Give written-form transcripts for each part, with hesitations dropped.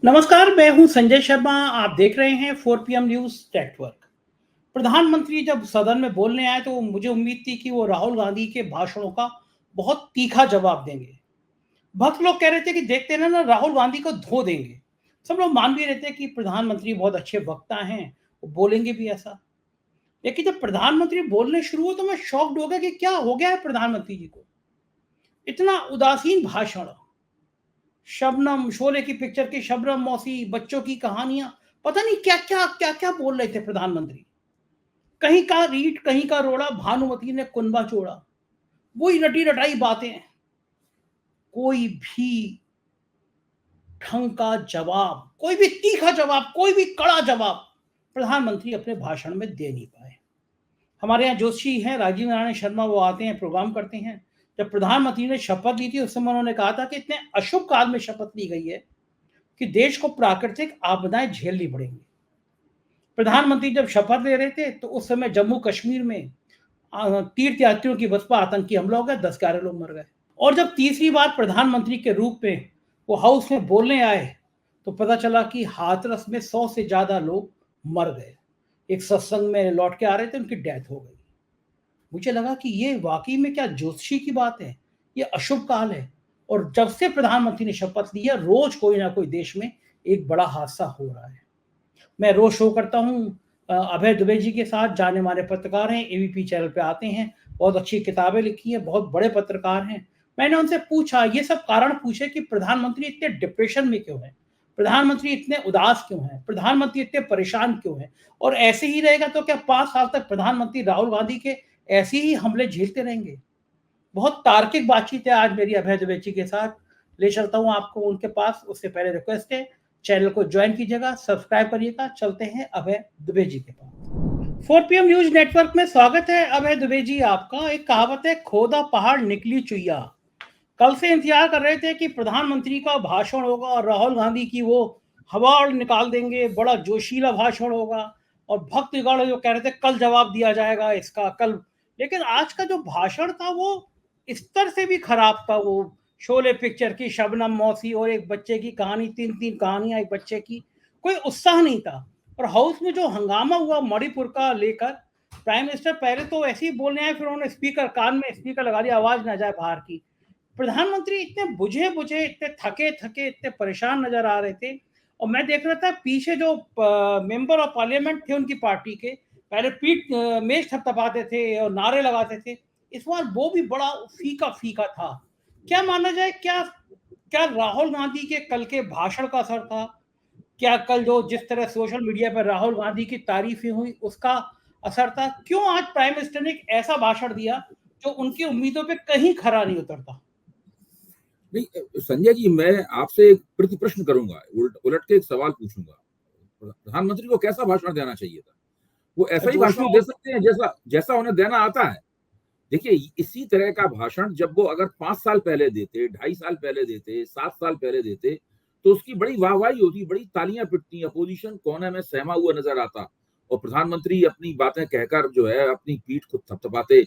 नमस्कार, मैं हूं संजय शर्मा। आप देख रहे हैं 4 PM न्यूज नेटवर्क। प्रधानमंत्री जब सदन में बोलने आए तो मुझे उम्मीद थी कि वो राहुल गांधी के भाषणों का बहुत तीखा जवाब देंगे। भक्त लोग कह रहे थे कि देखते ना राहुल गांधी को धो देंगे। सब लोग मान भी रहे थे कि प्रधानमंत्री बहुत अच्छे वक्ता हैं, वो बोलेंगे भी ऐसा। लेकिन जब प्रधानमंत्री बोलने शुरू हुए तो मैं शॉक्ड हो गया कि क्या हो गया है प्रधानमंत्री जी को। इतना उदासीन भाषण। शबनम, शोले की पिक्चर की शबनम मौसी, बच्चों की कहानियां, पता नहीं क्या क्या बोल रहे थे प्रधानमंत्री। कहीं का रीट, कहीं का रोड़ा, भानुमति ने कुनबा जोड़ा। वही रटी रटाई बातें। कोई भी ढंग का जवाब, कोई भी तीखा जवाब, कोई भी कड़ा जवाब प्रधानमंत्री अपने भाषण में दे नहीं पाए। हमारे यहाँ जोशी हैं राजीव नारायण शर्मा, वो आते हैं, प्रोग्राम करते हैं। जब प्रधानमंत्री ने शपथ ली थी उस समय उन्होंने कहा था कि इतने अशुभ काल में शपथ ली गई है कि देश को प्राकृतिक आपदाएं झेलनी पड़ेंगी। प्रधानमंत्री जब शपथ ले रहे थे तो उस समय जम्मू कश्मीर में तीर्थ यात्रियों की बस पर आतंकी हमला हो गया, 10-11 लोग मर गए। और जब तीसरी बार प्रधानमंत्री के रूप में वो हाउस में बोलने आए तो पता चला कि हाथरस में 100 से ज्यादा लोग मर गए। एक सत्संग में लौट के आ रहे थे, उनकी डेथ हो गई। मुझे लगा कि ये वाकई में क्या ज्योतिषी की बात है, ये अशुभ काल है। और जब से प्रधानमंत्री ने शपथ लिया रोज कोई ना कोई देश में एक बड़ा हादसा हो रहा है। मैं रोज शो करता हूँ अभय दुबे जी के साथ, जाने माने पत्रकार हैं, एबीपी चैनल पे आते हैं, बहुत अच्छी किताबें लिखी हैं, बहुत बड़े पत्रकार हैं। मैंने उनसे पूछा, ये सब कारण पूछे कि प्रधानमंत्री इतने डिप्रेशन में क्यों है, प्रधानमंत्री इतने उदास क्यों हैं, प्रधानमंत्री इतने परेशान क्यों हैं। और ऐसे ही रहेगा तो क्या 5 साल तक प्रधानमंत्री राहुल गांधी के ऐसे ही हमले झेलते रहेंगे। बहुत तार्किक बातचीत है आज मेरी अभय दुबे जी के साथ। ले चलता हूँ आपको उनके पास। उससे पहले रिक्वेस्ट है, चैनल को ज्वाइन कीजिएगा, सब्सक्राइब करिएगा। चलते हैं अभय दुबे जी के पास। 4 PM न्यूज नेटवर्क में स्वागत है अभय दुबे जी आपका। एक कहावत है, खोदा पहाड़ निकली चुईया। कल से इंतजार कर रहे थे कि प्रधानमंत्री का भाषण होगा और राहुल गांधी की वो हवा निकाल देंगे, बड़ा जोशीला भाषण होगा। और भक्तगण जो कह रहे थे कल जवाब दिया जाएगा इसका, कल। लेकिन आज का जो भाषण था वो स्तर से भी खराब था। वो शोले पिक्चर की शबनम मौसी और एक बच्चे की कहानी, 3-3 कहानियां एक बच्चे की, कोई उत्साह नहीं था। और हाउस में जो हंगामा हुआ मणिपुर का लेकर, प्राइम मिनिस्टर पहले तो ऐसे ही बोलने आए, फिर उन्होंने स्पीकर, कान में स्पीकर लगा दिया, आवाज ना जाए बाहर की। प्रधानमंत्री इतने बुझे बुझे, इतने थके थके, इतने परेशान नजर आ रहे थे। और मैं देख रहा था पीछे जो मेंबर ऑफ पार्लियामेंट थे उनकी पार्टी के, पहले पीठ मेज थपथपाते थे और नारे लगाते थे। इस बार वो भी बड़ा फीका फीका था। क्या माना जाए, क्या क्या राहुल गांधी के कल के भाषण का असर था? क्या कल जो जिस तरह सोशल मीडिया पर राहुल गांधी की तारीफें हुई उसका असर था? क्यों आज प्राइम मिनिस्टर ने एक ऐसा भाषण दिया जो उनकी उम्मीदों पे कहीं खरा नहीं उतरता? नहीं संजय जी, मैं आपसे एक प्रति प्रश्न करूंगा, उलट के एक सवाल पूछूंगा। प्रधानमंत्री को कैसा भाषण देना चाहिए था? वो ऐसा ही जोश में भाषण दे सकते हैं जैसा जैसा उन्हें देना आता है। देखिए, इसी तरह का भाषण जब वो अगर 5 साल पहले देते, 2.5 साल पहले देते, 7 साल पहले देते, तो उसकी बड़ी वाहवाही होती, बड़ी तालियां पिटती, अपोजिशन कोने में सहमा हुआ नजर आता। और प्रधानमंत्री अपनी बातें कहकर जो है अपनी पीठ को थपथपाते,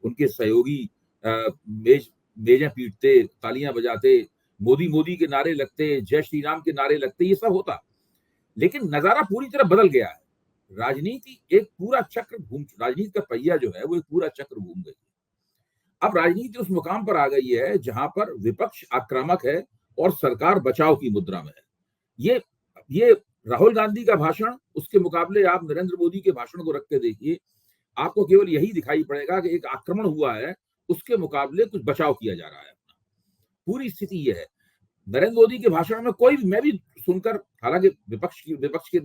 उनके सहयोगी मेज मेजें पीटते, तालियां बजाते, मोदी मोदी के नारे लगते, जय श्री राम के नारे लगते, ये सब होता। लेकिन नजारा पूरी तरह बदल गया है। राजनीति एक पूरा चक्र राजनीति का पहिया जो है वो एक पूरा चक्र घूम गई। अब राजनीति उस मुकाम पर आ गई है जहां पर विपक्ष आक्रामक है और सरकार बचाव की मुद्रा में है। ये ये राहुल गांधी का भाषण, उसके मुकाबले आप नरेंद्र मोदी के भाषण को रख के देखिए, आपको केवल यही दिखाई पड़ेगा कि एक आक्रमण हुआ है, उसके मुकाबले कुछ बचाव किया जा रहा है। पूरी स्थिति यह है। नरेंद्र मोदी के भाषण में कोई, मैं भी सुनकर, हालांकि विपक्ष की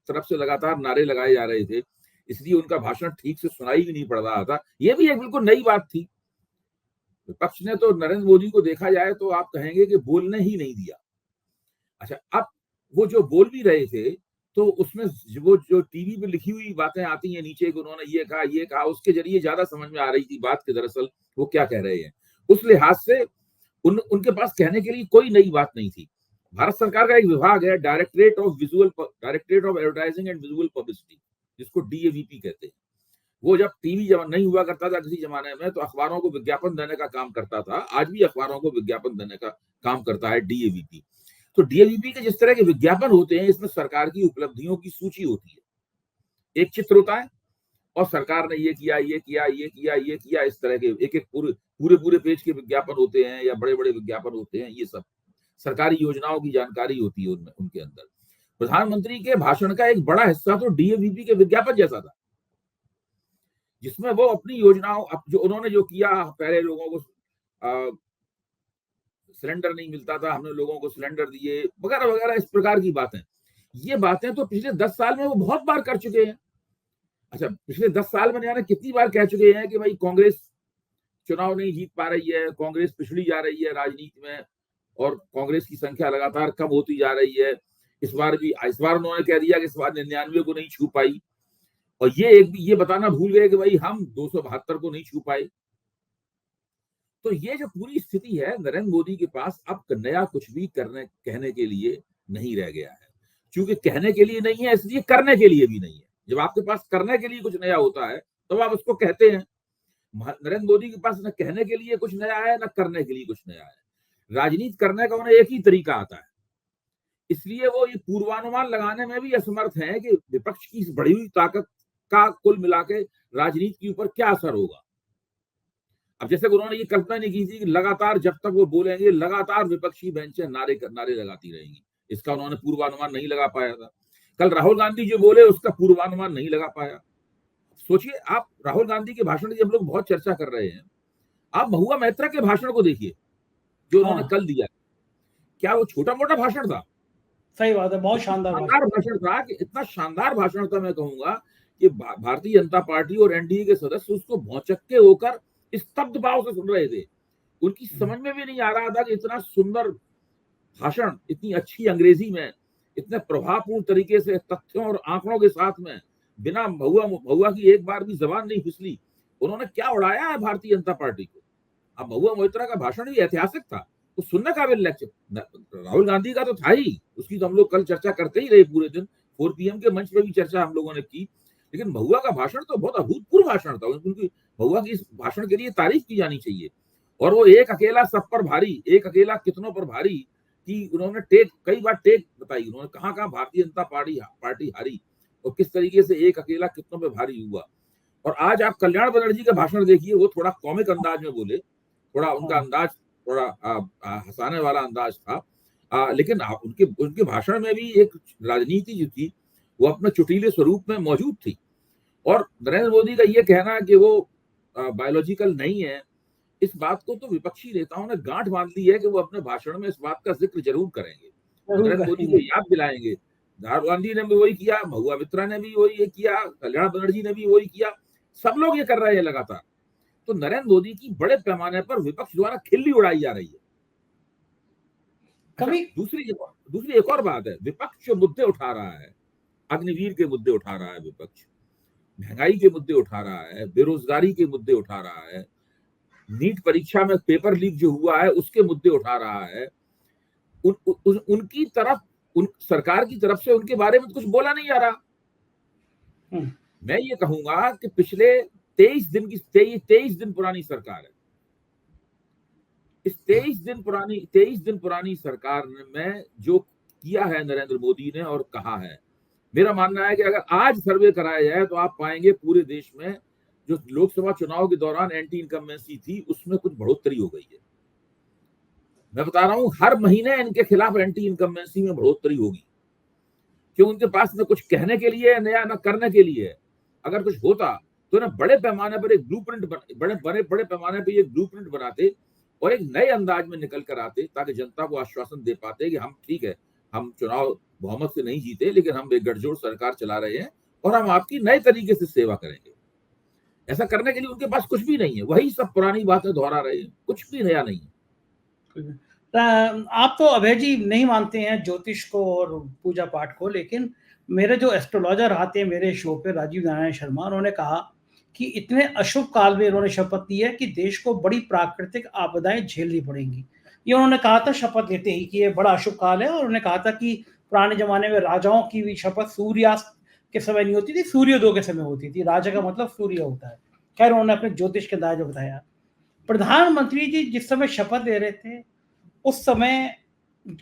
तरफ से लगातार नारे लगाए जा रहे थे, इसलिए उनका भाषण ठीक से सुनाई भी नहीं पड़ रहा था। यह भी एक बिल्कुल नई बात थी। विपक्ष ने तो नरेंद्र मोदी को देखा जाए तो आप कहेंगे कि बोलने ही नहीं दिया। अच्छा, अब वो जो बोल भी रहे थे तो उसमें वो जो टीवी पे लिखी हुई बातें आती हैं नीचे कि उन्होंने ये कहा, उसके जरिए ज्यादा समझ में आ रही थी बात के दरअसल वो क्या कह रहे हैं। उस लिहाज से उनके पास कहने के लिए कोई नई बात नहीं थी। भारत सरकार का एक विभाग है, directorate of advertising and visual publicity, जिसको डीएवीपी कहते हैं। वो जब टीवी जब नहीं हुआ करता था किसी जमाने में, तो अखबारों को विज्ञापन देने का काम करता था। आज भी अखबारों को विज्ञापन देने का काम करता है डीएवीपी। तो डीएवीपी के जिस तरह के विज्ञापन होते हैं, इसमें सरकार की उपलब्धियों की सूची होती है, एक चित्र होता है और सरकार ने ये किया, ये किया, ये किया, ये किया, इस तरह के एक एक पूरे पेज के विज्ञापन होते हैं या बड़े बड़े विज्ञापन होते हैं। ये सब सरकारी योजनाओं की जानकारी होती है उनमें, उनके अंदर। प्रधानमंत्री के भाषण का एक बड़ा हिस्सा तो डीएवीपी के विज्ञापन जैसा था, जिसमें वो अपनी योजनाओं, जो उन्होंने जो किया, पहले लोगों को सिलेंडर नहीं मिलता था, हमने लोगों को सिलेंडर दिए, वगैरह वगैरह, इस प्रकार की बातें। ये बातें तो पिछले 10 साल में वो बहुत बार कर चुके हैं। अच्छा, पिछले 10 साल में यानी कितनी बार कह चुके हैं कि भाई कांग्रेस चुनाव नहीं जीत पा रही है, कांग्रेस पिछड़ी जा रही है राजनीति में और कांग्रेस की संख्या लगातार कम होती जा रही है। इस बार उन्होंने कह दिया कि इस बार 99 को नहीं छू पाई, और ये बताना भूल गए कि भाई हम 272 को नहीं छू पाए। तो ये जो पूरी स्थिति है, नरेंद्र मोदी के पास अब नया कुछ भी कहने के लिए नहीं रह गया है। क्योंकि कहने के लिए नहीं है, इसलिए करने के लिए भी नहीं है। जब आपके पास करने के लिए कुछ नया होता है तो आप उसको कहते हैं। नरेंद्र मोदी के पास न कहने के लिए कुछ नया है, न करने के लिए कुछ नया है। राजनीति करने का उन्हें एक ही तरीका आता है, इसलिए वो ये पूर्वानुमान लगाने में भी असमर्थ हैं कि विपक्ष की इस बढ़ी हुई ताकत का कुल मिला के राजनीति के ऊपर क्या असर होगा। अब जैसे उन्होंने ये कल्पना नहीं की थी कि लगातार जब तक वो बोलेंगे लगातार विपक्षी बेंचें नारे लगाती रहेंगी, इसका उन्होंने पूर्वानुमान नहीं लगा पाया था। कल राहुल गांधी जो बोले उसका पूर्वानुमान नहीं लगा पाया। सोचिए आप, राहुल गांधी के भाषण की हम लोग बहुत चर्चा कर रहे हैं, आप महुआ मैत्रा के भाषण को देखिए जो उन्होंने कल दिया। क्या वो छोटा मोटा भाषण था? सही बात है, बहुत शानदार भाषण था। कि इतना शानदार भाषण था, मैं कहूंगा कि भारतीय जनता पार्टी और एनडीए के सदस्य उसको भौचक्के होकर स्तब्ध भाव से सुन रहे थे। उनकी समझ में भी नहीं आ रहा था कि इतना सुंदर भाषण, इतनी अच्छी अंग्रेजी में, इतने प्रभावपूर्ण तरीके से तथ्यों और आंकड़ों के साथ में, बिना महुआ की एक बार भी जबान नहीं फिसली, उन्होंने क्या उड़ाया है भारतीय जनता पार्टी को। अब महुआ मोइत्रा का भाषण भी ऐतिहासिक था, तो सुनने काबिल लेक्चर। राहुल गांधी का तो था ही, उसकी तो हम लोग कल चर्चा करते ही रहे पूरे दिन, 4 PM के मंच पे भी चर्चा हम लोगों ने की। लेकिन महुआ का भाषण तो बहुत अभूतपूर्व भाषण था। उनकी महुआ की इस भाषण के लिए तारीफ की जानी चाहिए। और वो एक अकेला सब पर भारी, एक अकेला कितनों पर भारी कि उन्होंने कई बार बताई, उन्होंने कहाँ भारतीय जनता पार्टी हारी और किस तरीके से एक अकेला कितनों पे भारी हुआ। और आज आप कल्याण बनर्जी का भाषण देखिए, वो थोड़ा कॉमिक अंदाज में बोले, थोड़ा उनका अंदाज थोड़ा हंसाने वाला अंदाज था। लेकिन उनके भाषण में भी एक राजनीति जो थी वो अपने चुटीले स्वरूप में मौजूद थी। और नरेंद्र मोदी का ये कहना कि वो बायोलॉजिकल नहीं है, इस बात को तो विपक्षी नेताओं ने गांठ बांध ली है कि वो अपने भाषण में इस बात का जिक्र जरूर करेंगे, नरेंद्र मोदी को याद दिलाएंगे। राहुल गांधी ने भी वही किया, महुआ मित्रा ने भी वही किया, कल्याण बनर्जी ने भी वही किया, सब लोग ये कर रहे हैं लगातार। तो नरेंद्र मोदी की बड़े पैमाने पर विपक्ष द्वारा खिल्ली उड़ाई जा रही है। कभी दूसरी एक और बात है, विपक्ष जो मुद्दे उठा रहा है, अग्निवीर के मुद्दे उठा रहा है विपक्ष, महंगाई के मुद्दे उठा रहा है, बेरोजगारी के मुद्दे उठा रहा है, नीट परीक्षा में पेपर लीक जो हुआ है उसके मुद्दे उठा रहा है। उनकी तरफ, सरकार की तरफ से उनके बारे में कुछ बोला नहीं जा रहा। मैं ये कहूंगा कि पिछले 23 दिन पुरानी सरकार है। इस 23 दिन पुरानी सरकार में जो किया है नरेंद्र मोदी ने और कहा है, मेरा मानना है कि अगर आज सर्वे कराया जाए तो आप पाएंगे पूरे देश में जो लोकसभा चुनाव के दौरान एंटी इनकम्बेंसी थी उसमें कुछ बढ़ोतरी हो गई है। मैं बता रहा हूं, हर महीने इनके खिलाफ एंटी इनकम्बेंसी में बढ़ोतरी होगी, क्यों उनके पास न कुछ कहने के लिए नया, न करने के लिए। अगर कुछ होता तो ना बड़े पैमाने पर एक ब्लूप्रिंट बड़े पैमाने पर एक ब्लूप्रिंट बनाते और एक नए अंदाज में निकल कर आते, ताकि जनता को आश्वासन दे पाते कि हम ठीक है, हम चुनाव बहुमत से नहीं जीते, लेकिन हम एक गठजोड़ सरकार चला रहे हैं और हम आपकी नए तरीके से सेवा करेंगे। ऐसा करने के लिए उनके पास कुछ भी नहीं है, वही सब पुरानी बातें दोहरा रहे हैं, कुछ भी नया नहीं है। आप तो अभय जी नहीं मानते हैं ज्योतिष को और पूजा पाठ को, लेकिन मेरे जो एस्ट्रोलॉजर आते हैं मेरे शो पे, राजीव नारायण शर्मा, उन्होंने कहा कि इतने अशुभ काल में उन्होंने शपथ ली है कि देश को बड़ी प्राकृतिक आपदाएं झेलनी पड़ेंगी। ये उन्होंने कहा था शपथ लेते ही कि ये बड़ा अशुभ काल है। और उन्होंने कहा था कि पुराने जमाने में राजाओं की भी शपथ सूर्यास्त के समय नहीं होती थी, सूर्योदय के समय होती थी। राजा का मतलब सूर्य होता है। खैर, उन्होंने अपने ज्योतिष के अंदाज में बताया। प्रधानमंत्री जी जिस समय शपथ ले रहे थे उस समय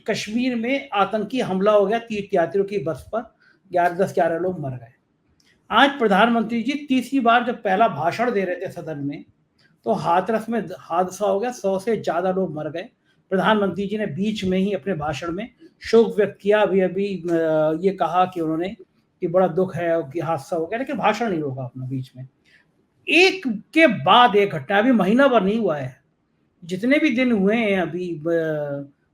कश्मीर में आतंकी हमला हो गया तीर्थयात्रियों की बस पर, 11 लोग मर गए। आज प्रधानमंत्री जी तीसरी बार जब पहला भाषण दे रहे थे सदन में, तो हाथरस में हादसा हो गया, 100 से ज्यादा लोग मर गए। प्रधानमंत्री जी ने बीच में ही अपने भाषण में शोक व्यक्त किया। अभी ये कहा कि उन्होंने कि बड़ा दुख है कि हादसा हो गया, लेकिन भाषण नहीं होगा अपना बीच में। एक के बाद एक घटना, अभी महीना भर नहीं हुआ है, जितने भी दिन हुए हैं अभी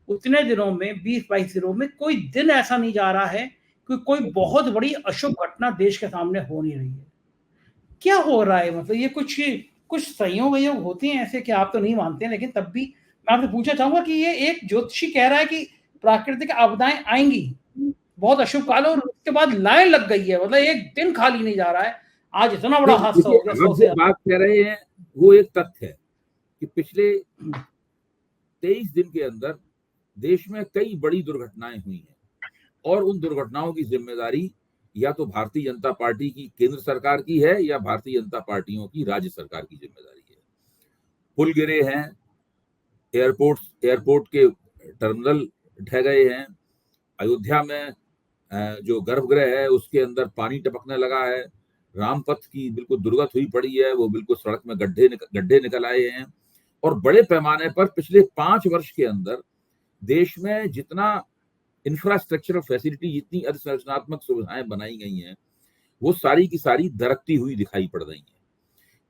उतने दिनों में 20-22 दिनों में कोई दिन ऐसा नहीं जा रहा है कि कोई बहुत बड़ी अशुभ घटना देश के सामने हो नहीं रही है। क्या हो रहा है? मतलब ये कुछ संयोग वयोग होते हैं ऐसे कि आप तो नहीं मानते हैं, लेकिन तब भी मैं आपसे पूछना चाहूंगा कि ये एक ज्योतिषी कह रहा है कि प्राकृतिक आपदाएं आएंगी, बहुत अशुभ काल है, और उसके बाद लाइन लग गई है, मतलब एक दिन खाली नहीं जा रहा है। आज इतना बड़ा नहीं, हादसा देखिए, हो गया, आप 100 से जो बात कह रहे हैं वो एक तथ्य है कि पिछले 23 दिन के अंदर देश में कई बड़ी दुर्घटनाएं हुई हैं, और उन दुर्घटनाओं की जिम्मेदारी या तो भारतीय जनता पार्टी की केंद्र सरकार की है या भारतीय जनता पार्टियों की राज्य सरकार की जिम्मेदारी है। पुल गिरे हैं, एयरपोर्ट के टर्मिनल ढह गए हैं, अयोध्या में जो गर्भगृह है उसके अंदर पानी टपकने लगा है, रामपथ की बिल्कुल दुर्गत हुई पड़ी है, वो बिल्कुल सड़क में गड्ढे निकल आए हैं। और बड़े पैमाने पर पिछले 5 वर्ष के अंदर देश में जितना इंफ्रास्ट्रक्चरल फैसिलिटी, जितनी अधसंरचनात्मक सुविधाएं बनाई गई हैं, वो सारी की सारी दरकती हुई दिखाई पड़ रही हैं।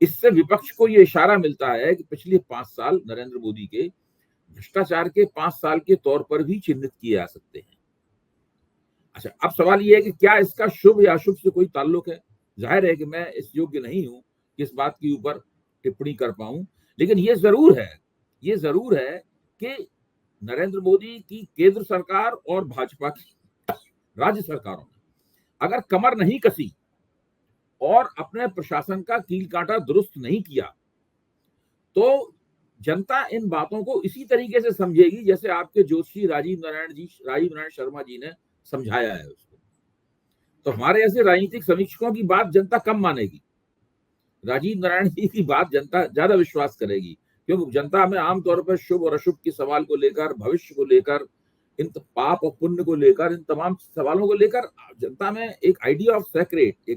इससे विपक्ष को ये इशारा मिलता है कि पिछले 5 साल नरेंद्र मोदी के भ्रष्टाचार के 5 साल के तौर पर भी चिन्हित किए जा सकते हैं। अच्छा, अब सवाल ये है कि क्या इसका शुभ या अशुभ से कोई ताल्लुक है? जाहिर है कि मैं इस योग्य नहीं हूं कि इस बात के ऊपर टिप्पणी कर पाऊं, लेकिन ये जरूर है कि नरेंद्र मोदी की केंद्र सरकार और भाजपा की राज्य सरकारों ने अगर कमर नहीं कसी और अपने प्रशासन का कील कांटा दुरुस्त नहीं किया, तो जनता इन बातों को इसी तरीके से समझेगी जैसे आपके जोशी राजीव नारायण शर्मा जी ने समझाया है उसको। तो हमारे ऐसे राजनीतिक समीक्षकों की बात जनता कम मानेगी, राजीव नारायण जी की बात जनता ज्यादा विश्वास करेगी, क्योंकि जनता में आमतौर पर शुभ और अशुभ के सवाल को लेकर, भविष्य को लेकर, इन पाप और पुण्य को लेकर, इन तमाम सवालों को लेकर जनता में एक आइडिया ऑफ सेक्रेट,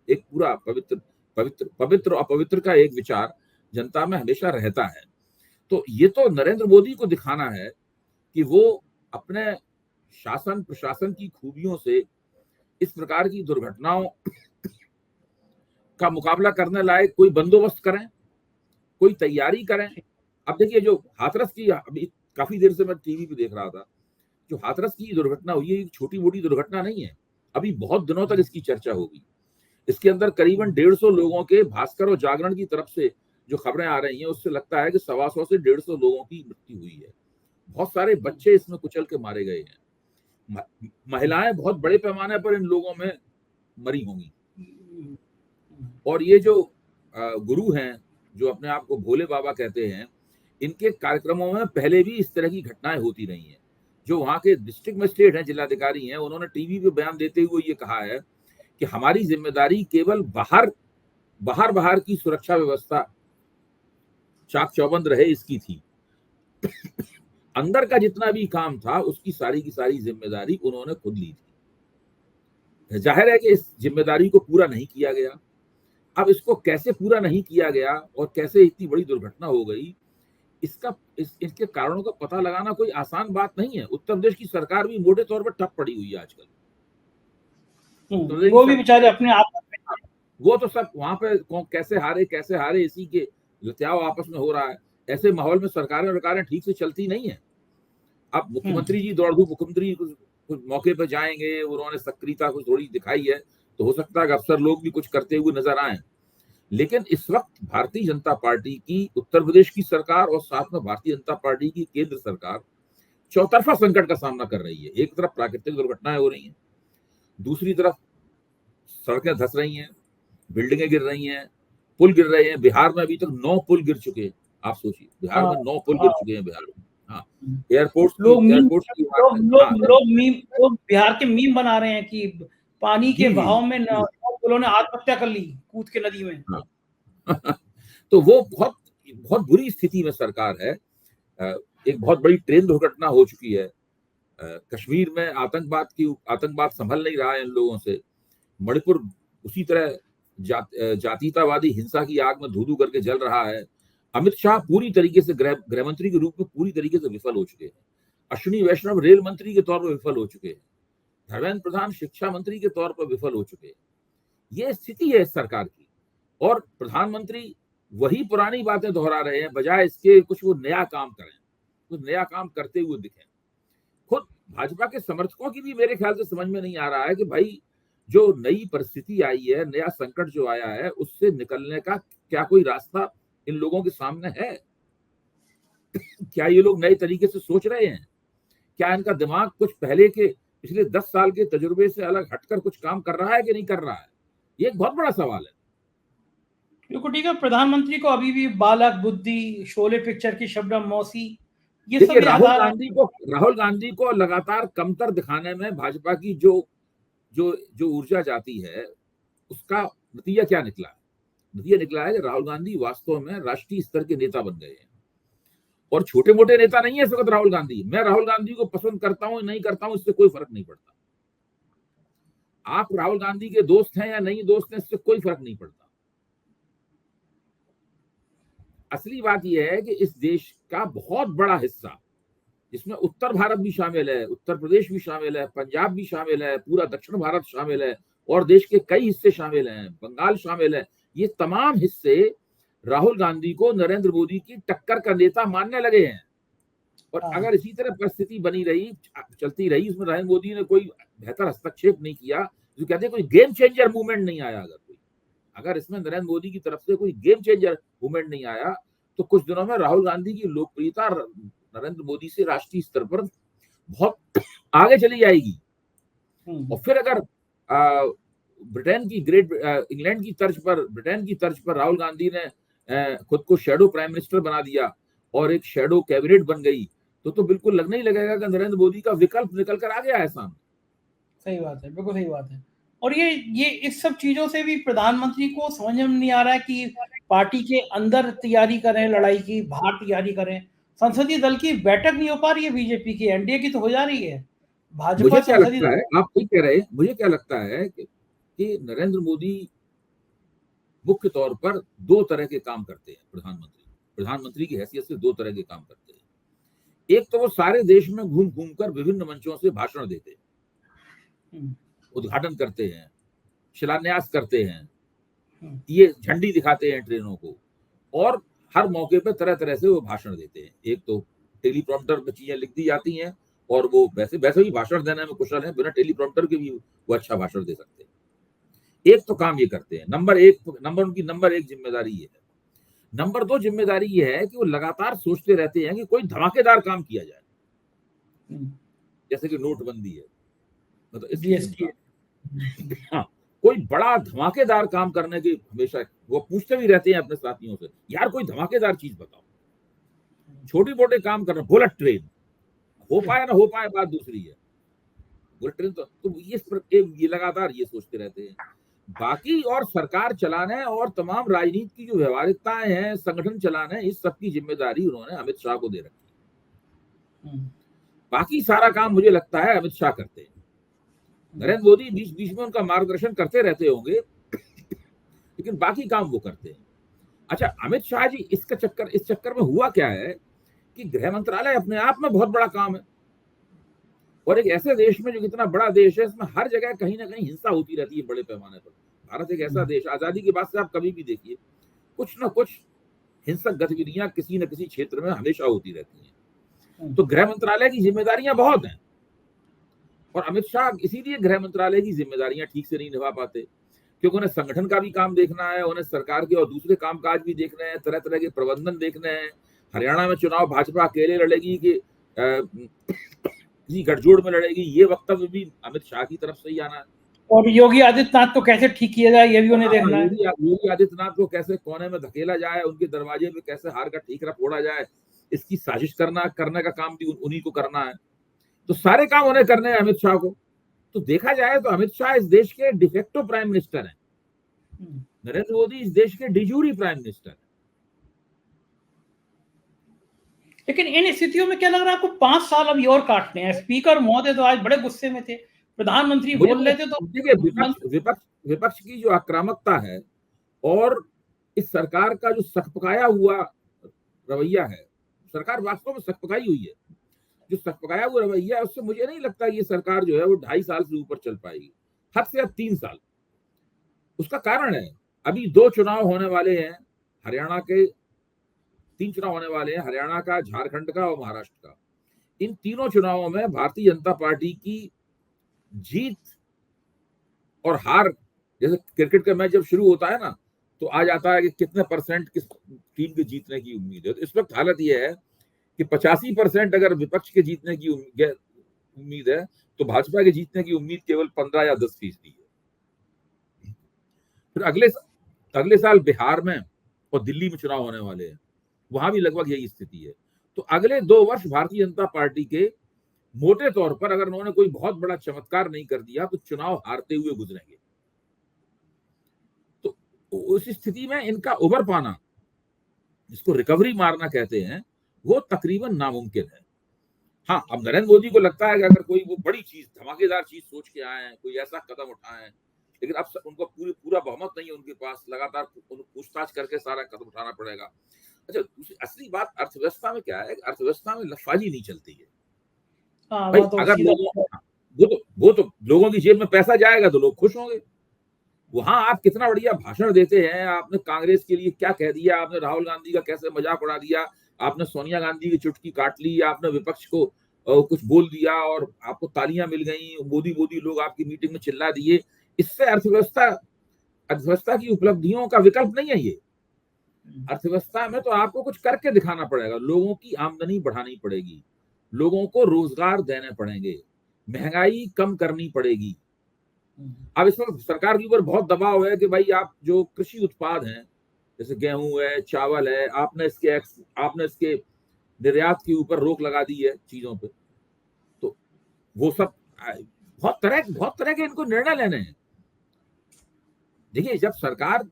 एक पूरा पवित्र अपवित्र का एक विचार जनता में हमेशा रहता है। तो ये तो नरेंद्र मोदी को दिखाना है कि वो अपने शासन प्रशासन की खूबियों से इस प्रकार की दुर्घटनाओं का मुकाबला करने लायक कोई बंदोबस्त करें, कोई तैयारी करें। अब देखिए, जो हाथरस की, अभी काफी देर से मैं टीवी पे देख रहा था, जो हाथरस की दुर्घटना हुई है, एक छोटी मोटी दुर्घटना नहीं है। अभी बहुत दिनों तक इसकी चर्चा होगी। इसके अंदर करीबन 150 लोगों के, भास्कर और जागरण की तरफ से जो खबरें आ रही हैं, उससे लगता है कि 125 से 150 लोगों की मृत्यु हुई है। बहुत सारे बच्चे इसमें कुचल के मारे गए हैं, महिलाएं बहुत बड़े पैमाने पर इन लोगों में मरी होंगी। और ये जो गुरु हैं, जो अपने आप को भोले बाबा कहते हैं, इनके कार्यक्रमों में पहले भी इस तरह की घटनाएं होती रही हैं। जो वहां के डिस्ट्रिक्ट मजिस्ट्रेट हैं, जिलाधिकारी हैं, उन्होंने टीवी पे बयान देते हुए ये कहा है कि हमारी जिम्मेदारी केवल बाहर की सुरक्षा व्यवस्था चाक चौबंद रहे इसकी थी। अंदर का जितना भी काम था उसकी सारी की सारी जिम्मेदारी उन्होंने खुद ली थी। जाहिर है कि इस जिम्मेदारी को पूरा नहीं किया गया। अब इसको कैसे पूरा नहीं किया गया और कैसे इतनी बड़ी दुर्घटना हो गई, इसके कारणों का पता लगाना कोई आसान बात नहीं है। उत्तर प्रदेश की सरकार भी मोटे तौर पर ठप पड़ी हुई है आजकल। वो भी बेचारे अपने आप, वो तो सब वहां पे कैसे हारे इसी के लत्याव आपस में हो रहा है। ऐसे माहौल में सरकारें ठीक से चलती नहीं है। अब मुख्यमंत्री जी दौड़धूप, मुख्यमंत्री कुछ मौके पर जाएंगे, उन्होंने सक्रियता कुछ थोड़ी दिखाई है, तो हो सकता है कि अफसर लोग भी कुछ करते हुए नजर आए। लेकिन इस वक्त भारतीय जनता पार्टी की उत्तर प्रदेश की सरकार और साथ में भारतीय जनता पार्टी की केंद्र सरकार चौतरफा संकट का सामना कर रही है। एक तरफ प्राकृतिक दुर्घटनाएं हो रही हैं, दूसरी तरफ सड़कें धंस रही हैं, बिल्डिंगें गिर रही हैं, पुल गिर रहे हैं। बिहार में अभी तक 9 पुल गिर चुके हैं। आप सोचिए, बिहार में 9 पुल गिर चुके हैं बिहार में। हाँ, एयरपोर्ट लोग बिहार के मीम बना रहे हैं कि पानी के बहाव में पुलों ने आत्महत्या कर ली कूद के नदी में। हाँ। तो वो बहुत बुरी स्थिति में सरकार है। एक बहुत बड़ी ट्रेन दुर्घटना हो चुकी है कश्मीर में आतंकवाद संभल नहीं रहा है इन लोगों से, मणिपुर उसी तरह जातीयतावादी हिंसा की आग में धू धू करके जल रहा है। अमित शाह पूरी तरीके से गृह मंत्री के रूप में पूरी तरीके से विफल हो चुके हैं। अश्विनी वैष्णव रेल मंत्री के तौर पर विफल हो चुके हैं। धर्मेंद्र प्रधान शिक्षा मंत्री के तौर पर विफल हो चुके हैं। ये स्थिति है इस सरकार की, और प्रधानमंत्री वही पुरानी बातें दोहरा रहे हैं, बजाय इसके कुछ वो नया काम करें, कुछ नया काम करते हुए दिखें। खुद भाजपा के समर्थकों की भी मेरे ख्याल से समझ में नहीं आ रहा है कि भाई जो नई परिस्थिति आई है, नया संकट जो आया है, उससे निकलने का क्या कोई रास्ता इन लोगों के सामने है? क्या ये लोग नए तरीके से सोच रहे हैं? क्या इनका दिमाग कुछ पहले के पिछले 10 साल के तजुर्बे से अलग हटकर कुछ काम कर रहा है कि नहीं कर रहा है? ये एक बहुत बड़ा सवाल है। बिल्कुल ठीक है। प्रधानमंत्री को अभी भी बालक बुद्धि, शोले पिक्चर की शबनम मौसी, ये देखिए, सब राहुल गांधी को लगातार कमतर दिखाने में भाजपा की जो ऊर्जा जाती है, उसका नतीजा क्या निकला है? नतीजा निकला है कि राहुल गांधी वास्तव में राष्ट्रीय स्तर के नेता बन गए हैं, और छोटे मोटे नेता नहीं है इस वक्त राहुल गांधी। मैं राहुल गांधी को पसंद करता हूं नहीं करता हूं, इससे कोई फर्क नहीं पड़ता। आप राहुल गांधी के दोस्त हैं या नहीं दोस्त हैं, इससे कोई फर्क नहीं पड़ता। असली बात यह है कि इस देश का बहुत बड़ा हिस्सा, जिसमें उत्तर भारत भी शामिल है, उत्तर प्रदेश भी शामिल है, पंजाब भी शामिल है, पूरा दक्षिण भारत शामिल है, और देश के कई हिस्से शामिल हैं, बंगाल शामिल है, ये तमाम हिस्से राहुल गांधी को नरेंद्र मोदी की टक्कर का नेता मानने लगे हैं। और अगर इसी तरह परिस्थिति बनी रही, चलती रही, उसमें नरेंद्र मोदी ने कोई बेहतर हस्तक्षेप नहीं किया, जो कहते हैं कोई गेम चेंजर मूवमेंट नहीं आया, अगर इसमें नरेंद्र मोदी की तरफ से कोई गेम चेंजर मूवमेंट नहीं आया, तो कुछ दिनों में राहुल गांधी की लोकप्रियता नरेंद्र मोदी से राष्ट्रीय स्तर पर बहुत आगे चली जाएगी। और फिर अगर इंग्लैंड की तर्ज पर, ब्रिटेन की तर्ज पर राहुल गांधी ने खुद को शैडो प्राइम मिनिस्टर बना दिया और एक शैडो कैबिनेट बन गई, तो बिल्कुल लगने ही लगेगा कि नरेंद्र मोदी का विकल्प निकल कर आ गया है सामने। सही बात है, बिल्कुल सही बात है। और ये इस सब चीजों से भी प्रधानमंत्री को समझ में नहीं आ रहा है कि पार्टी के अंदर तैयारी करें लड़ाई की, बाहर तैयारी करें। संसदीय दल की बैठक नहीं हो पा रही है, बीजेपी की, एनडीए की तो हो जा रही है। भाजपा मुझे क्या लगता है, आप ठीक कह रहे हैं, मुझे क्या लगता है कि नरेंद्र मोदी मुख्य तौर पर दो तरह के काम करते हैं। प्रधानमंत्री की हैसियत से दो तरह के काम करते हैं। एक तो वो सारे देश में घूम घूम कर विभिन्न मंचों से भाषण देते हैं, उद्घाटन करते हैं, शिलान्यास करते हैं, ये झंडी दिखाते हैं ट्रेनों को, और हर मौके पर तरह तरह से वो भाषण देते हैं। एक तो टेलीप्रॉम्प्टर पर चीजें लिख दी जाती हैं, और वो वैसे ही भाषण देने में कुशल है, बिना टेलीप्रॉम्प्टर के भी वो अच्छा भाषण दे सकते हैं। एक तो काम ये करते हैं, उनकी नंबर एक जिम्मेदारी ये है। नंबर दो जिम्मेदारी ये है कि वो लगातार सोचते रहते हैं कि कोई धमाकेदार काम किया जाए, जैसे कि नोटबंदी है, मतलब हाँ, कोई बड़ा धमाकेदार काम करने की हमेशा वो पूछते भी रहते हैं अपने साथियों से, यार कोई धमाकेदार चीज बताओ। छोटे मोटे काम करना, बुलेट ट्रेन हो पाए ना हो पाए बात दूसरी है, बुलेट ट्रेन तो ये लगातार ये सोचते रहते हैं। बाकी और सरकार चलाने और तमाम राजनीति की जो व्यवहारिकताएं हैं, संगठन चलाने, इस सब की जिम्मेदारी उन्होंने अमित शाह को दे रखी है। बाकी सारा काम मुझे लगता है अमित शाह करते हैं। नरेंद्र मोदी बीच बीच में उनका मार्गदर्शन करते रहते होंगे, लेकिन बाकी काम वो करते हैं। अच्छा, अमित शाह जी इस चक्कर में हुआ क्या है कि गृह मंत्रालय अपने आप में बहुत बड़ा काम है, और एक ऐसे देश में, जो कितना बड़ा देश है, इसमें हर जगह कहीं ना कहीं हिंसा होती रहती है बड़े पैमाने पर। भारत एक ऐसा देश, आजादी के बाद से आप कभी भी देखिए, कुछ ना कुछ हिंसक गतिविधियां किसी न किसी क्षेत्र में हमेशा होती रहती हैं। तो गृह मंत्रालय की जिम्मेदारियां बहुत हैं, और अमित शाह इसीलिए गृह मंत्रालय की जिम्मेदारियां ठीक से नहीं निभा पाते, क्योंकि उन्हें संगठन का भी काम देखना है, उन्हें सरकार के और दूसरे कामकाज भी देखने हैं, तरह तरह के प्रबंधन देखने हैं। हरियाणा में चुनाव भाजपा अकेले लड़ेगी कि किसी गठजोड़ में लड़ेगी, ये वक्तव्य भी अमित शाह की तरफ से ही आना है। और योगी आदित्यनाथ को कैसे ठीक किया जाए, ये भी उन्हें देखना है। योगी आदित्यनाथ को कैसे कोने में धकेला जाए, उनके दरवाजे पे कैसे हार का ठीकरा फोड़ा जाए, इसकी साजिश करने का काम भी उन्हीं को करना है। तो सारे काम उन्हें करने हैं अमित शाह को। तो देखा जाए तो अमित शाह इस देश के डिफेक्टो प्राइम मिनिस्टर हैं, नरेंद्र मोदी इस देश के डिजूरी प्राइम मिनिस्टर हैं। लेकिन इन स्थितियों में क्या लग रहा है आपको 5 साल अभी और काटने हैं? स्पीकर महोदय तो आज बड़े गुस्से में थे। प्रधानमंत्री मुझे बोल तो रहे थे तो देखिए मन विपक्ष की जो आक्रामकता है और इस सरकार का जो सकपकाया हुआ रवैया है, सरकार वास्तव में सकपकाई हुई है। जो सकपकाया हुआ रवैया है उससे मुझे नहीं लगता ये सरकार जो है वो 2.5 साल से ऊपर चल पाएगी। हद से हद 3 साल। उसका कारण है अभी 2 चुनाव होने वाले हैं हरियाणा के, 3 चुनाव होने वाले हैं हरियाणा का, झारखंड का और महाराष्ट्र का। इन तीनों चुनावों में भारतीय जनता पार्टी की जीत और हार, जैसे क्रिकेट का मैच जब शुरू होता है ना तो आ जाता है कि कितने परसेंट किस टीम के जीतने की उम्मीद है। तो इस वक्त हालत यह है कि 85% अगर विपक्ष के जीतने की उम्मीद है तो भाजपा के जीतने की उम्मीद केवल 15 या 10% है। फिर अगले साल बिहार में और दिल्ली में चुनाव होने वाले हैं, वहां भी लगभग यही स्थिति है। तो अगले 2 वर्ष भारतीय जनता पार्टी के मोटे तौर पर अगर उन्होंने कोई बहुत बड़ा चमत्कार नहीं कर दिया तो चुनाव हारते हुए गुजरेंगे। तो उस स्थिति में इनका उबर पाना, जिसको रिकवरी मारना कहते हैं, वो तकरीबन नामुमकिन है। हाँ, अब नरेंद्र मोदी को लगता है कि अगर कोई वो बड़ी चीज, धमाकेदार चीज सोच के आए हैं, कोई ऐसा कदम उठाए हैं, लेकिन अब उनको पूरा बहुमत नहीं है उनके पास, लगातार पूछताछ करके सारा कदम उठाना पड़ेगा। अच्छा, दूसरी असली बात अर्थव्यवस्था में क्या है, अर्थव्यवस्था में लफाजी नहीं चलती है भाई। वो तो अगर सीधा वो तो लोगों की जेब में पैसा जाएगा तो लोग खुश होंगे। वहां आप कितना बढ़िया भाषण देते हैं, आपने कांग्रेस के लिए क्या कह दिया, आपने राहुल गांधी का कैसे मजाक उड़ा दिया, आपने सोनिया गांधी की चुटकी काट ली, आपने विपक्ष को कुछ बोल दिया और आपको तालियां मिल गई, मोदी मोदी लोग आपकी मीटिंग में चिल्ला दिए। इससे अर्थव्यवस्था की उपलब्धियों का विकल्प नहीं है ये। अर्थव्यवस्था में तो आपको कुछ करके दिखाना पड़ेगा, लोगों की आमदनी बढ़ानी पड़ेगी, लोगों को रोजगार देने पड़ेंगे, महंगाई कम करनी पड़ेगी। अब इस वक्त सरकार के ऊपर बहुत दबाव है कि भाई आप जो कृषि उत्पाद हैं, जैसे गेहूं है, चावल है, आपने इसके निर्यात के ऊपर रोक लगा दी है चीजों पे। तो वो सब बहुत तरह के इनको निर्णय लेने हैं। देखिए, जब सरकार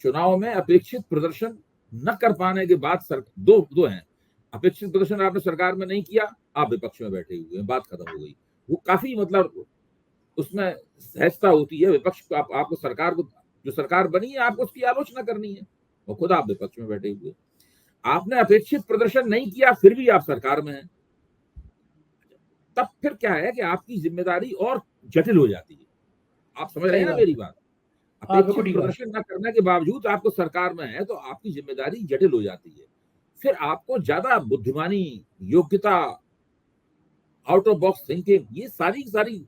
चुनाव में अपेक्षित प्रदर्शन न कर पाने के बाद दो हैं, अपेक्षित प्रदर्शन आपने सरकार में नहीं किया, आप विपक्ष में बैठे हुए हैं, बात खत्म हो गई। वो काफी मतलब उसमें सहजता होती है विपक्ष को, आपको सरकार को, जो सरकार बनी है आपको उसकी आलोचना करनी है, और खुद आप विपक्ष में बैठे हुए। आपने अपेक्षित प्रदर्शन नहीं किया फिर भी आप सरकार में हैं, तब फिर क्या है कि आपकी जिम्मेदारी और जटिल हो जाती है। आप समझ रहे हैं ना मेरी बात? अपेक्षित प्रदर्शन न करने के बावजूद आपको सरकार में है तो आपकी जिम्मेदारी जटिल हो जाती है। फिर आपको ज्यादा बुद्धिमानी, योग्यता, आउट ऑफ बॉक्स थिंकिंग, ये सारी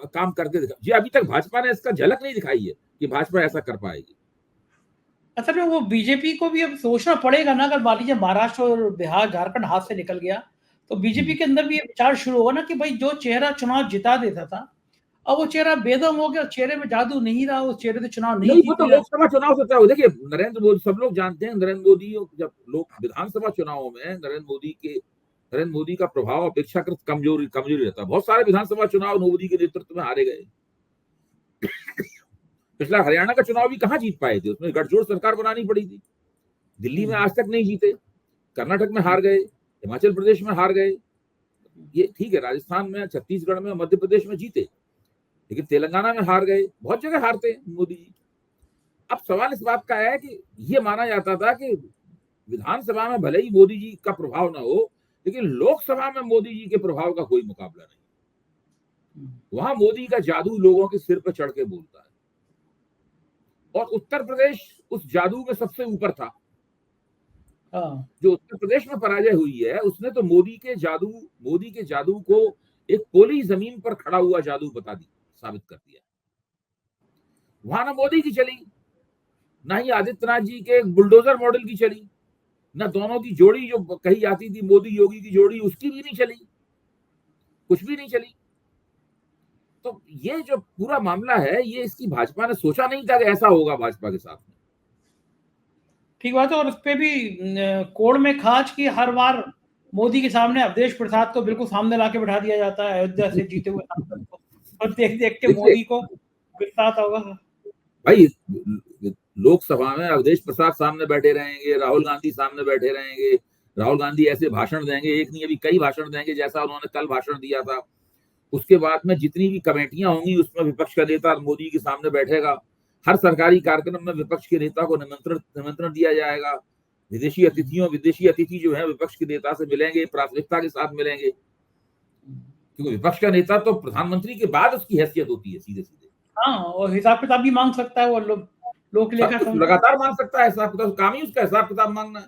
काम करके दिखा जी। अभी तक भाजपा ने इसका झलक नहीं दिखाई है कि भाजपा ऐसा कर पाएगी। असल में वो बीजेपी को भी अब सोचना पड़ेगा ना, अगर मान लीजिए महाराष्ट्र और बिहार, झारखंड हाथ से निकल गया, तो बीजेपी के अंदर भी ये विचार शुरू होगा ना कि भाई जो चेहरा चुनाव जिता देता था, अब वो चेहरा बेदम हो गया, चेहरे में जादू नहीं रहा, उस चेहरे से चुनाव नहीं वो तो जीत रहा। लोकसभा चुनाव से तय हो। देखिए, नरेंद्र मोदी, सब लोग जानते हैं नरेंद्र मोदी, जब लोग विधानसभा चुनावों में नरेंद्र मोदी का प्रभाव अपेक्षाकृत कमजोरी रहता है। बहुत सारे विधानसभा चुनाव मोदी के नेतृत्व में हारे गए। पिछला हरियाणा का चुनाव भी कहां जीत पाए थे, उसमें गठजोड़ सरकार बनानी पड़ी थी। दिल्ली में आज तक नहीं जीते, कर्नाटक में हार गए, हिमाचल प्रदेश में हार गए, ये ठीक है, राजस्थान में, छत्तीसगढ़ में, मध्य प्रदेश में जीते, लेकिन तेलंगाना में हार गए, बहुत जगह हारते हैं मोदी जी। अब सवाल इस बात का है कि ये माना जाता था कि विधानसभा में भले ही मोदी जी का प्रभाव ना हो, लेकिन लोकसभा में मोदी जी के प्रभाव का कोई मुकाबला नहीं। वहां मोदी का जादू लोगों के सिर पर चढ़ के बोलता है, और उत्तर प्रदेश उस जादू में सबसे ऊपर था। जो उत्तर प्रदेश में पराजय हुई है उसने तो मोदी के जादू को एक पोली जमीन पर खड़ा हुआ जादू साबित कर दिया। वहां ना मोदी की चली, ना ही आदित्यनाथ जी के बुलडोजर मॉडल की चली, ना दोनों की जोड़ी जो कही जाती थी मोदी योगी की जोड़ी, उसकी भी नहीं चली, कुछ भी नहीं चली। तो ये जो पूरा मामला है, ये इसकी भाजपा ने सोचा नहीं था कि ऐसा होगा भाजपा के साथ में। ठीक बात है, और उस पे भी कोड़ में खाज की हर बार मोदी के सामने अवधेश प्रसाद को बिल्कुल सामने लाके बिठा दिया जाता है, अयोध्या से जीते हुए सांसद को, और देख के मोदी को गुस्सा होगा भाई। लोकसभा में अवधेश प्रसाद सामने बैठे रहेंगे, राहुल गांधी सामने बैठे रहेंगे, राहुल गांधी ऐसे भाषण देंगे, एक नहीं अभी कई भाषण देंगे, जैसा उन्होंने कल भाषण दिया था। उसके बाद में जितनी भी कमेटियां होंगी उसमें विपक्ष का नेता मोदी के सामने बैठेगा। हर सरकारी कार्यक्रम में विपक्ष के नेता को निमंत्रण दिया जाएगा। विदेशी अतिथि जो है विपक्ष के नेता से मिलेंगे, प्राथमिकता के साथ मिलेंगे, क्योंकि विपक्ष का नेता तो प्रधानमंत्री के बाद उसकी हैसियत होती है सीधे सीधे। हाँ, और हिसाब किताब भी मांग सकता है वो लोक लेखा लगातार मांग सकता है हिसाब किताब, काम ही उसका हिसाब किताब मांगना है।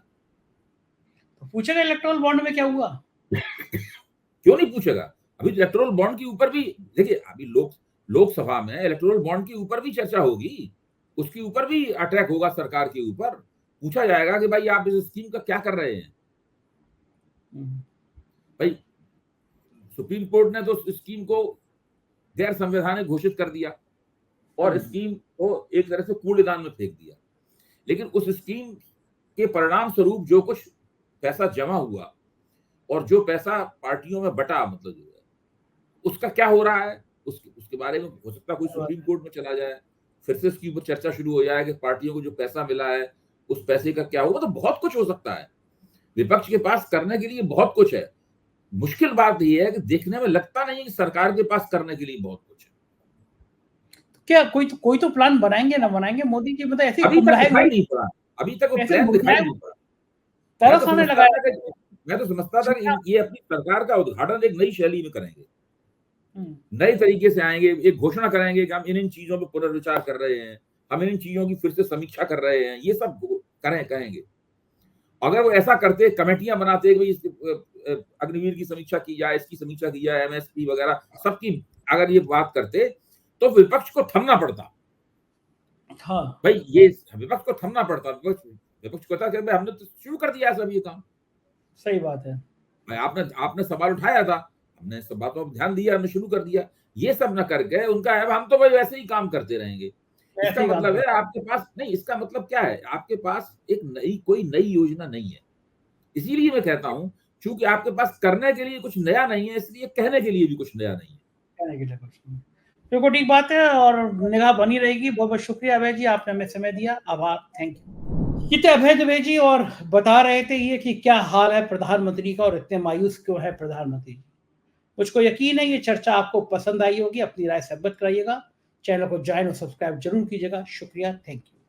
तो पूछेगा इलेक्टोरल बॉन्ड में क्या हुआ? क्यों नहीं पूछेगा? अभी इलेक्टोरल बॉन्ड के ऊपर भी देखिए, अभी लोकसभा में इलेक्टोरल बॉन्ड के ऊपर भी चर्चा होगी, उसके ऊपर भी अटैक होगा सरकार के ऊपर। पूछा जाएगा कि भाई आप इस स्कीम का क्या कर रहे हैं। भाई सुप्रीम कोर्ट ने तो स्कीम को गैर संवैधानिक घोषित कर दिया और स्कीम को एक तरह से कूड़ेदान में फेंक दिया, लेकिन उस स्कीम के परिणाम स्वरूप जो कुछ पैसा जमा हुआ और जो पैसा पार्टियों में बटा, मतलब जो है उसका क्या हो रहा है, उसके बारे में हो सकता है कोई सुप्रीम कोर्ट में चला जाए, फिर से इसके ऊपर चर्चा शुरू हो जाए कि पार्टियों को जो पैसा मिला है उस पैसे का क्या होगा। तो बहुत कुछ हो सकता है, विपक्ष के पास करने के लिए बहुत कुछ है। मुश्किल बात यह है कि देखने में लगता नहीं है कि सरकार के पास करने के लिए बहुत कुछ है। क्या कोई तो प्लान बनाएंगे ना बनाएंगे मोदी जी? मतलब ऐसे अभी तक दिखाई नहीं पड़ा, अभी तक वो प्लान दिखाई नहीं पड़ा। मैं तो समझता था कि ये अपनी सरकार का उद्घाटन एक नई शैली में करेंगे, नए तरीके से आएंगे, एक घोषणा करेंगे कि हम इन चीजों पर पुनर्विचार कर रहे हैं, हम इन चीजों की फिर से समीक्षा कर रहे हैं, ये सब कहेंगे। अगर वो ऐसा करते, कमेटियां बनाते, अग्निवीर की समीक्षा की जाए, इसकी समीक्षा की जाए, एमएसपी वगैरह सबकी अगर ये बात करते तो विपक्ष को थमना पड़ता। हाँ भाई, ये विपक्ष को थमना पड़ता। विपक्ष को कहता कि हमने तो शुरू कर दिया सब ये काम। सही बात है भाई, आपने सवाल उठाया था, हमने सब बातों पर ध्यान दिया, हमने शुरू कर दिया। ये सब न करके उनका है हम तो भाई वैसे ही काम करते रहेंगे। इसका मतलब है आपके पास नहीं, इसका मतलब क्या है, आपके पास एक कोई नई योजना नहीं है। इसीलिए मैं कहता हूं, क्योंकि आपके पास करने के लिए कुछ नया नहीं है, इसलिए कहने के लिए भी कुछ नया नहीं है। कहने के लिए कुछ नहीं, देखो ठीक बात है, और निगाह बनी रहेगी। बहुत बहुत शुक्रिया अभय जी, आपने हमें समय दिया, आभार, थैंक यू। ये थे अभय दुबे जी और बता रहे थे ये कि क्या हाल है प्रधानमंत्री का और इतने मायूस क्यों है प्रधानमंत्री। मुझको यकीन है ये चर्चा आपको पसंद आई होगी, अपनी राय से अवगत कराइएगा, चैनल को ज्वाइन और सब्सक्राइब जरूर कीजिएगा। शुक्रिया, थैंक यू।